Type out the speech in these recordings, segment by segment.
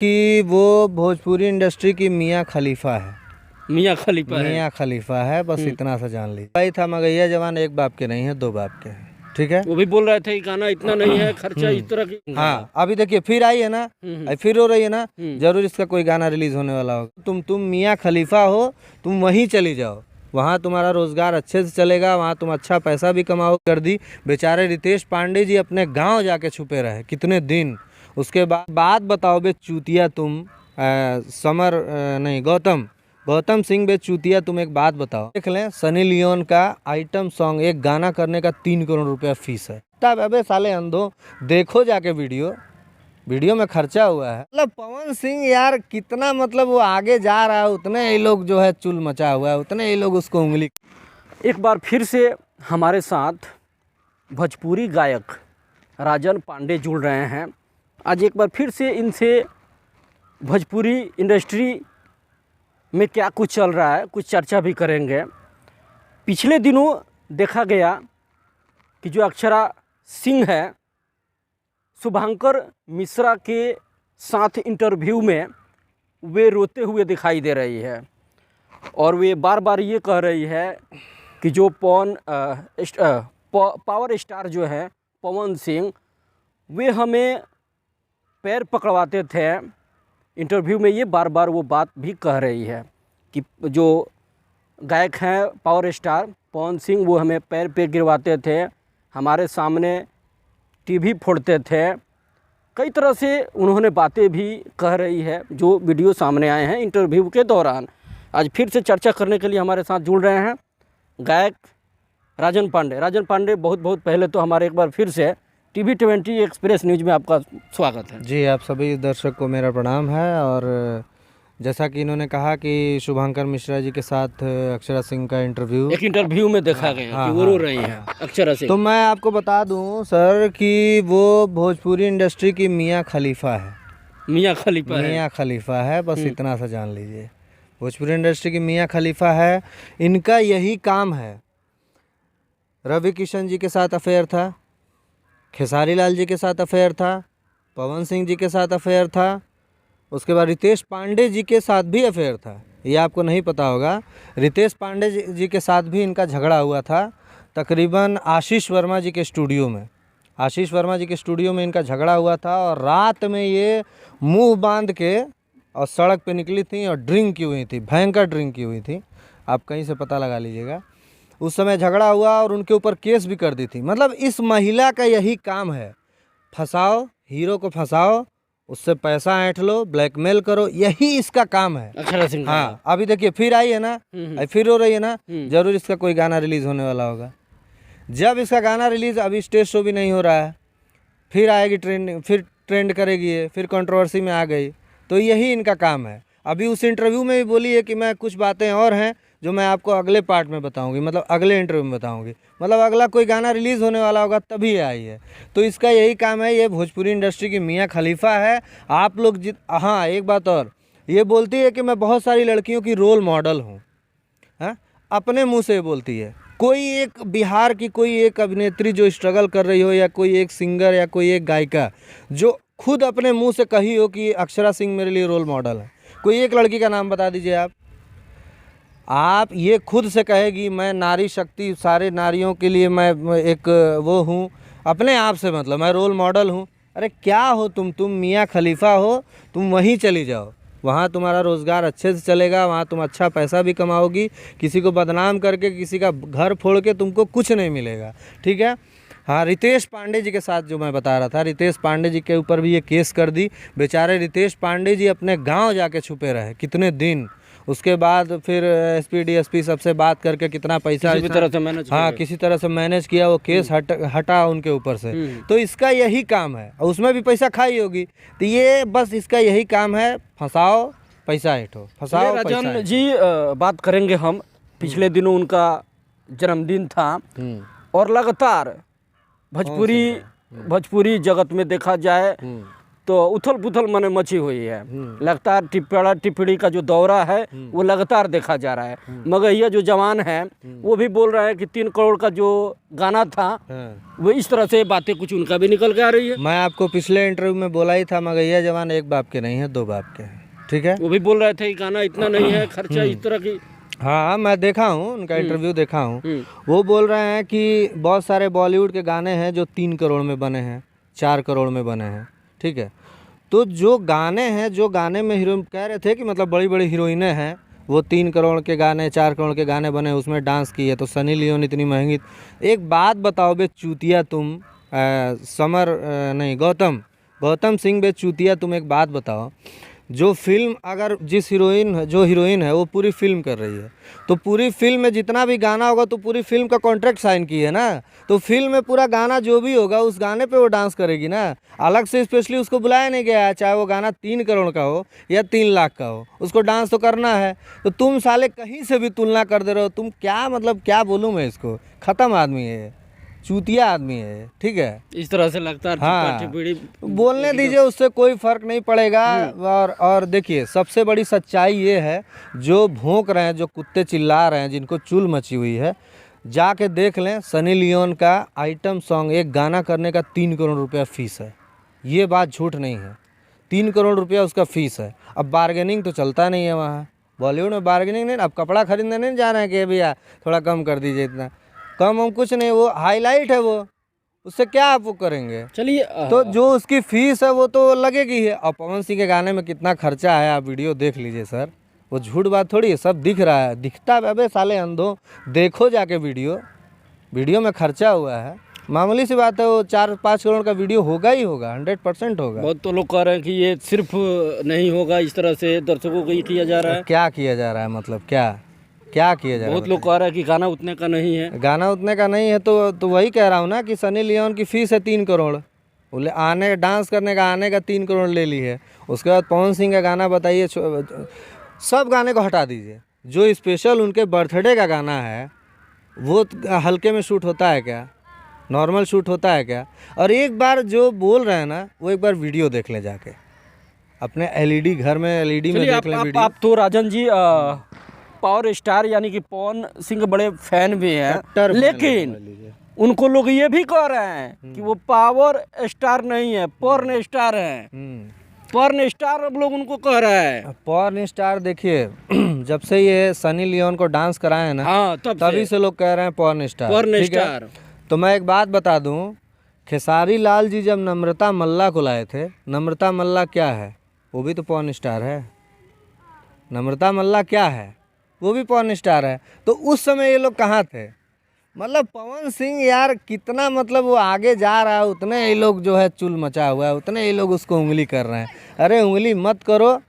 कि वो भोजपुरी इंडस्ट्री की मियाँ खलीफा है। मियाँ खलीफा है। मियाँ खलीफा है, बस इतना सा जान लीजिए। भाई था मगैया जवान एक बाप के नहीं है, दो बाप के हैं। ठीक है, वो भी बोल रहे थे कि गाना इतना नहीं है, खर्चा इस तरह की। हाँ अभी देखिए फिर आई है ना, अभी फिर हो रही है ना, जरूर इसका कोई गाना रिलीज होने वाला होगा। तुम मियाँ खलीफा हो, तुम वहीं चली जाओ, वहाँ तुम्हारा रोजगार अच्छे से चलेगा, वहाँ तुम अच्छा पैसा भी कमाओ। कर दी बेचारे रितेश पांडे जी अपने गांव जाके छुपे रहे कितने दिन। उसके बाद बात बताओ बे चूतिया तुम, नहीं गौतम सिंह बे चूतिया, तुम एक बात बताओ। देख लें सनी लियोन का आइटम सॉन्ग एक गाना करने का 3 करोड़ रुपया फीस है। तब अबे साले अंधो देखो जाके वीडियो में खर्चा हुआ है। मतलब पवन सिंह यार कितना, मतलब वो आगे जा रहा है उतने ही लोग जो है चुल मचा हुआ है, उतने ही लोग उसको उंगली। एक बार फिर से हमारे साथ भोजपुरी गायक राजन पांडे जुड़ रहे हैं। आज एक बार फिर से इनसे भोजपुरी इंडस्ट्री में क्या कुछ चल रहा है कुछ चर्चा भी करेंगे। पिछले दिनों देखा गया कि जो अक्षरा सिंह है शुभंकर मिश्रा के साथ इंटरव्यू में वे रोते हुए दिखाई दे रही है और वे बार बार ये कह रही है कि जो पावर स्टार जो है पवन सिंह, वे हमें पैर पकड़वाते थे। इंटरव्यू में ये बार बार वो बात भी कह रही है कि जो गायक हैं पावर स्टार पवन सिंह, वो हमें पैर पे गिरवाते थे, हमारे सामने टीवी फोड़ते थे। कई तरह से उन्होंने बातें भी कह रही है जो वीडियो सामने आए हैं इंटरव्यू के दौरान। आज फिर से चर्चा करने के लिए हमारे साथ जुड़ रहे हैं गायक राजन पांडे। बहुत बहुत पहले तो हमारे एक बार फिर से TV20 एक्सप्रेस न्यूज़ में आपका स्वागत है। जी, आप सभी दर्शक को मेरा प्रणाम है। और जैसा कि इन्होंने कहा कि शुभंकर मिश्रा जी के साथ अक्षरा सिंह का एक इंटरव्यू में देखा गया कि वो रो रही हैं अक्षरा सिंह। तो मैं आपको बता दूं सर कि वो भोजपुरी इंडस्ट्री की मियाँ खलीफा है। मियाँ खलीफा है, बस इतना सा जान लीजिए। भोजपुरी इंडस्ट्री की मियाँ खलीफा है, इनका यही काम है। रवि किशन जी के साथ अफेयर था, खेसारी लाल जी के साथ अफेयर था, पवन सिंह जी के साथ अफेयर था, उसके बाद रितेश पांडे जी के साथ भी अफेयर था। ये आपको नहीं पता होगा, रितेश पांडे जी के साथ भी इनका झगड़ा हुआ था तकरीबन आशीष वर्मा जी के स्टूडियो में इनका झगड़ा हुआ था। और रात में ये मुंह बांध के और सड़क पे निकली थी और ड्रिंक की हुई थी, भयंकर ड्रिंक की हुई थी। आप कहीं से पता लगा लीजिएगा। उस समय झगड़ा हुआ और उनके ऊपर केस भी कर दी थी। मतलब इस महिला का यही काम है, फंसाओ, हीरो को फंसाओ, उससे पैसा ऐंठ लो, ब्लैकमेल करो, यही इसका काम है। अक्षरा सिंह। हाँ अभी देखिए फिर आई है ना, अभी फिर हो रही है ना, जरूर इसका कोई गाना रिलीज होने वाला होगा। जब इसका गाना रिलीज, अभी स्टेज शो भी नहीं हो रहा है, फिर आएगी ट्रेंड, फिर ट्रेंड करेगी ये, फिर कंट्रोवर्सी में आ गई। तो यही इनका काम है। अभी उस इंटरव्यू में भी बोली है कि मैं कुछ बातें और हैं जो मैं आपको अगले पार्ट में बताऊंगी, मतलब अगले इंटरव्यू में बताऊंगी। मतलब अगला कोई गाना रिलीज़ होने वाला होगा तभी ये आई है। तो इसका यही काम है, ये भोजपुरी इंडस्ट्री की मियाँ खलीफा है। आप लोग हाँ एक बात और, ये बोलती है कि मैं बहुत सारी लड़कियों की रोल मॉडल हूँ। हाँ, अपने मुँह से बोलती है। कोई एक बिहार की कोई एक अभिनेत्री जो स्ट्रगल कर रही हो, या कोई एक सिंगर या कोई एक गायिका जो खुद अपने मुँह से कही हो कि अक्षरा सिंह मेरे लिए रोल मॉडल है, कोई एक लड़की का नाम बता दीजिए आप ये खुद से कहेगी मैं नारी शक्ति, सारे नारियों के लिए मैं एक वो हूँ, अपने आप से, मतलब मैं रोल मॉडल हूँ। अरे क्या हो तुम मियाँ खलीफा हो, तुम वहीं चली जाओ, वहाँ तुम्हारा रोज़गार अच्छे से चलेगा, वहाँ तुम अच्छा पैसा भी कमाओगी। किसी को बदनाम करके, किसी का घर फोड़ के तुमको कुछ नहीं मिलेगा। ठीक है। हाँ, रितेश पांडे जी के साथ जो मैं बता रहा था, रितेश पांडे जी के ऊपर भी ये केस कर दी। बेचारे रितेश पांडे जी अपने गांव जाके छुपे रहे कितने दिन। उसके बाद फिर SP DSP सबसे बात करके कितना पैसा किसी तरह से मैनेज, हाँ किसी तरह से मैनेज किया, वो केस हटा उनके ऊपर से। तो इसका यही काम है, और उसमें भी पैसा खाई होगी। तो ये बस इसका यही काम है, फंसाओ पैसा ऐठो, फंसाओ पैसा। राजन जी बात करेंगे हम। पिछले दिनों उनका जन्मदिन था और लगातार भोजपुरी जगत में देखा जाए तो उथल पुथल मने मची हुई है। लगातार टिप्पणी का जो दौरा है वो लगातार देखा जा रहा है। मगर यह जो जवान है वो भी बोल रहा है कि 3 करोड़ का जो गाना था वो इस तरह से बातें कुछ उनका भी निकल के आ रही है। मैं आपको पिछले इंटरव्यू में बोला ही था, मगैया जवान एक बाप के नहीं है, 2 बाप के हैं। ठीक है, वो भी बोल रहे थे कि गाना इतना नहीं है, खर्चा इस तरह की। हाँ मैं देखा हूँ उनका इंटरव्यू देखा हूँ। वो बोल रहे हैं कि बहुत सारे बॉलीवुड के गाने हैं जो 3 करोड़ में बने हैं, 4 करोड़ में बने हैं। ठीक है, तो जो गाने हैं, जो गाने में हीरोइन कह रहे थे कि मतलब बड़ी बड़ी हीरोइनें हैं, वो 3 करोड़ के गाने 4 करोड़ के गाने बने, उसमें डांस की है। तो सनी लियोन इतनी महंगी। एक बात बताओ बे चूतिया तुम, गौतम सिंह बे चूतिया, तुम एक बात बताओ, जो फिल्म अगर जो हीरोइन है वो पूरी फिल्म कर रही है, तो पूरी फिल्म में जितना भी गाना होगा तो पूरी फिल्म का कॉन्ट्रैक्ट साइन की है ना, तो फिल्म में पूरा गाना जो भी होगा उस गाने पे वो डांस करेगी ना। अलग से स्पेशली उसको बुलाया नहीं गया है, चाहे वो गाना 3 करोड़ का हो या 3 लाख का हो, उसको डांस तो करना है। तो तुम साले कहीं से भी तुलना कर दे रहे हो, तुम क्या मतलब क्या बोलूँ मैं इसको, ख़त्म आदमी है, चूतिया आदमी है। ठीक है, इस तरह से लगता है। हाँ, बोलने दीजिए, उससे कोई फर्क नहीं पड़ेगा। और देखिए सबसे बड़ी सच्चाई ये है, जो भौंक रहे हैं, जो कुत्ते चिल्ला रहे हैं, जिनको चुल मची हुई है, जाके देख लें। सनी लियोन का आइटम सॉन्ग एक गाना करने का 3 करोड़ रुपया फीस है। ये बात झूठ नहीं है, 3 करोड़ रुपया उसका फीस है। अब बार्गेनिंग तो चलता नहीं है वहाँ बॉलीवुड में, बार्गेनिंग नहीं। अब कपड़ा खरीदने नहीं जा रहे हैं कि भैया थोड़ा कम कर दीजिए, इतना कम हम कुछ नहीं, वो हाईलाइट है, वो उससे क्या आप वो करेंगे। चलिए, तो जो उसकी फीस है वो तो लगेगी है। और पवन सिंह के गाने में कितना खर्चा है, आप वीडियो देख लीजिए सर, वो झूठ बात थोड़ी है, सब दिख रहा है, दिखता है। अबे साले अंधो, देखो जाके वीडियो में खर्चा हुआ है, मामूली सी बात है। वो 4-5 करोड़ का वीडियो होगा ही होगा, 100% होगा। बहुत तो लोग कह रहे हैं कि ये सिर्फ नहीं होगा, इस तरह से दर्शकों को ये किया जा रहा है। क्या किया जा रहा है, मतलब क्या किया जा रहा है? बहुत लोग कह रहे हैं कि गाना उतने का नहीं है। गाना उतने का नहीं है तो वही कह रहा हूँ ना कि सनी लियोन की फीस है 3 करोड़, बोले आने डांस करने का आने का 3 करोड़ ले ली है। उसके बाद पवन सिंह का गाना बताइए, सब गाने को हटा दीजिए, जो स्पेशल उनके बर्थडे का गाना है वो हल्के में शूट होता है क्या, नॉर्मल शूट होता है क्या? और एक बार जो बोल रहे हैं ना, वो एक बार वीडियो देख लें जाके अपने एलईडी घर में, एलईडी में देख लें वीडियो। आप तो राजन जी पावर स्टार यानी कि पवन सिंह के बड़े फैन भी हैं, लेकिन उनको लोग ये भी कह रहे हैं कि वो पावर स्टार नहीं है, पॉर्न स्टार है। पॉर्न स्टार अब लोग उनको कह रहे हैं। पॉर्न स्टार देखिए जब से ये सनी लियोन को डांस कराए ना, हाँ, तभी से लोग कह रहे हैं पॉर्न स्टार। Porn star. तो मैं एक बात बता दूं, खेसारी लाल जी जब नम्रता मल्ला को लाए थे, नम्रता मल्ला क्या है, वो भी तो पॉर्न स्टार है। नम्रता मल्ला क्या है, वो भी पॉर्न स्टार है। तो उस समय ये लोग कहाँ थे? मतलब पवन सिंह यार कितना, मतलब वो आगे जा रहा है, उतने ये लोग जो है चुल मचा हुआ है, उतने ये लोग उसको उंगली कर रहे हैं। अरे उंगली मत करो,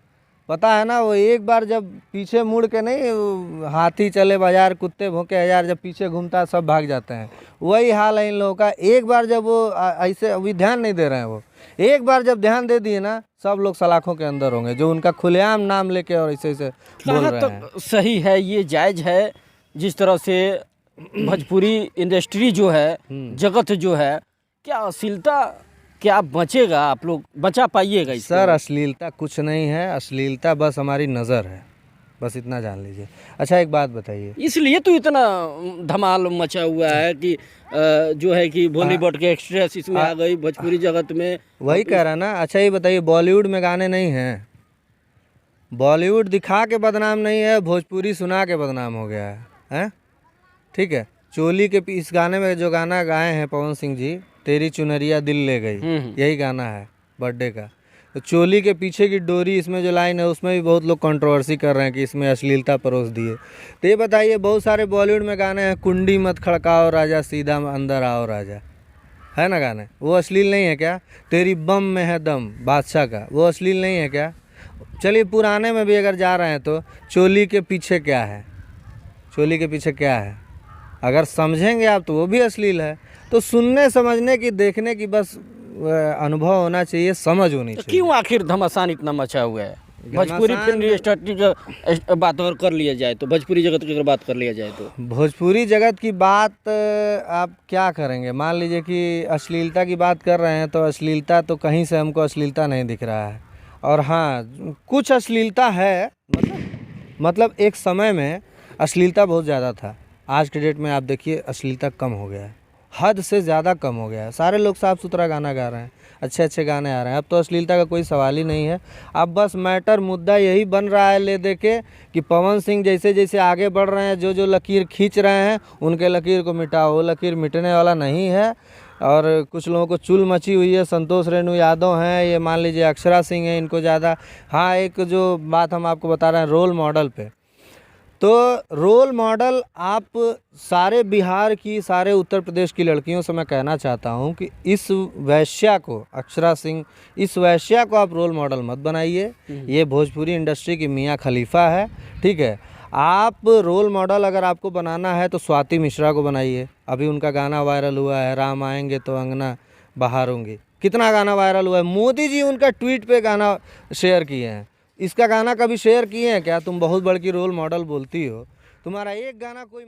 पता है ना, वो एक बार जब पीछे मुड़ के नहीं, हाथी चले बाजार कुत्ते भौंके हजार, जब पीछे घूमता है सब भाग जाते हैं, वही हाल है इन लोगों का। एक बार जब वो ऐसे अभी ध्यान नहीं दे रहे हैं, वो एक बार जब ध्यान दे दिए ना, सब लोग सलाखों के अंदर होंगे, जो उनका खुलेआम नाम लेके और ऐसे बोल रहे हैं। सही है, ये जायज़ है। जिस तरह से भोजपुरी इंडस्ट्री जो है, जगत जो है, क्या अश्लीलता क्या बचेगा, आप लोग बचा पाइएगा इसको? सर अश्लीलता कुछ नहीं है, अश्लीलता बस हमारी नज़र है, बस इतना जान लीजिए। अच्छा एक बात बताइए, इसलिए तो इतना धमाल मचा हुआ है कि जो है कि बॉलीवुड के एक्ट्रेस इसमें आ गई, भोजपुरी जगत में। वही कह रहा ना। अच्छा ये बताइए, बॉलीवुड में गाने नहीं हैं, बॉलीवुड दिखा के बदनाम नहीं है, भोजपुरी सुना के बदनाम हो गया है। ठीक है, चोली के इस गाने में जो गाना गाए हैं पवन सिंह जी, तेरी चुनरिया दिल ले गई, यही गाना है बर्थडे का। तो चोली के पीछे की डोरी, इसमें जो लाइन है उसमें भी बहुत लोग कंट्रोवर्सी कर रहे हैं कि इसमें अश्लीलता परोस दी है। तो ये बताइए, बहुत सारे बॉलीवुड में गाने हैं, कुंडी मत खड़काओ राजा सीधा अंदर आओ राजा, है ना गाने, वो अश्लील नहीं है क्या? तेरी बम में है दम बादशाह का, वो अश्लील नहीं है क्या? चलिए पुराने में भी अगर जा रहे हैं तो चोली के पीछे क्या है, चोली के पीछे क्या है, अगर समझेंगे आप तो वो भी अश्लील है। तो सुनने समझने की, देखने की बस अनुभव होना चाहिए, समझ होनी चाहिए। क्यों आखिर घमासान इतना मचा हुआ है? भोजपुरी फिल्म इंडस्ट्री का बात और कर लिया जाए तो, भोजपुरी जगत की अगर बात कर लिया जाए तो भोजपुरी जगत की बात आप क्या करेंगे। मान लीजिए कि अश्लीलता की बात कर रहे हैं तो अश्लीलता तो कहीं से हमको अश्लीलता नहीं दिख रहा है। और हाँ, कुछ अश्लीलता है, मतलब एक समय में अश्लीलता बहुत ज़्यादा था। आज के डेट में आप देखिए अश्लीलता कम हो गया है, हद से ज़्यादा कम हो गया है। सारे लोग साफ़ सुथरा गाना गा रहे हैं, अच्छे अच्छे गाने आ रहे हैं। अब तो अश्लीलता का कोई सवाल ही नहीं है। अब बस मैटर मुद्दा यही बन रहा है ले दे के कि पवन सिंह जैसे जैसे आगे बढ़ रहे हैं, जो जो लकीर खींच रहे हैं उनके लकीर को मिटाओ। वो लकीर मिटने वाला नहीं है। और कुछ लोगों को चुल मची हुई है। संतोष रेणु यादव हैं, ये मान लीजिए अक्षरा सिंह हैं, इनको ज़्यादा। हाँ, एक जो बात हम आपको बता रहे हैं रोल मॉडल पे, तो रोल मॉडल आप सारे बिहार की, सारे उत्तर प्रदेश की लड़कियों से मैं कहना चाहता हूं कि इस वैश्या को, अक्षरा सिंह, इस वैश्या को आप रोल मॉडल मत बनाइए। ये भोजपुरी इंडस्ट्री की मियाँ खलीफा है, ठीक है। आप रोल मॉडल अगर आपको बनाना है तो स्वाति मिश्रा को बनाइए। अभी उनका गाना वायरल हुआ है, राम आएंगे तो अंगना बहारूंगी। कितना गाना वायरल हुआ है। मोदी जी उनका ट्वीट पे गाना शेयर किए हैं। इसका गाना कभी शेयर किए हैं क्या? तुम बहुत बड़ की रोल मॉडल बोलती हो, तुम्हारा एक गाना कोई